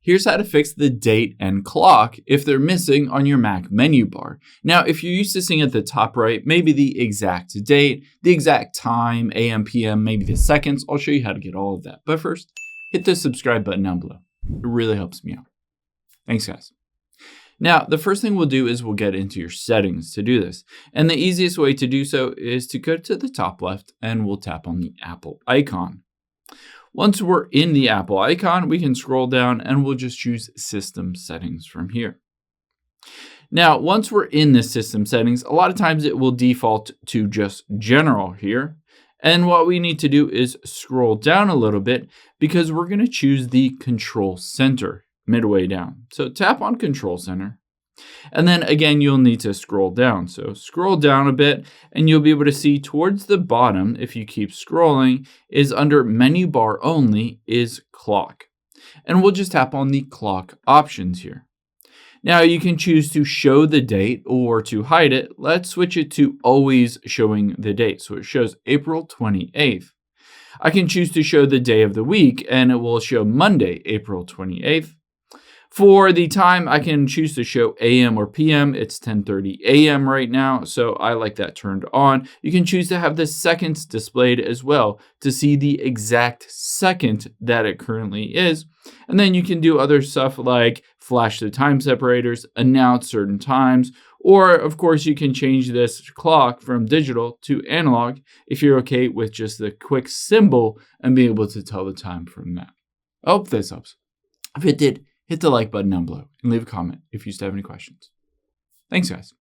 Here's how to fix the date and clock if they're missing on your Mac menu bar. Now, if you're used to seeing at the top right, maybe the exact date, the exact time, AM, PM, maybe the seconds, I'll show you how to get all of that. But first, hit the subscribe button down below. It really helps me out. Thanks, guys. Now, the first thing we'll do is we'll get into your settings to do this. And the easiest way to do so is to go to the top left and we'll tap on the Apple icon. Once we're in the Apple icon, we can scroll down and we'll just choose System Settings from here. Now, once we're in the System Settings, a lot of times it will default to just General here. And what we need to do is scroll down a little bit because we're going to choose the Control Center midway down. So tap on Control Center. And then again, you'll need to scroll down. So scroll down a bit and you'll be able to see towards the bottom, if you keep scrolling, is under Menu Bar Only is Clock. And we'll just tap on the clock options here. Now you can choose to show the date or to hide it. Let's switch it to always showing the date. So it shows April 28th. I can choose to show the day of the week and it will show Monday, April 28th. For the time, I can choose to show AM or PM. It's 10:30 AM right now, so I like that turned on. You can choose to have the seconds displayed as well to see the exact second that it currently is. And then you can do other stuff like flash the time separators, announce certain times, or of course you can change this clock from digital to analog if you're okay with just the quick symbol and be able to tell the time from that. I hope this helps. If it did, hit the like button down below and leave a comment if you still have any questions. Thanks, guys.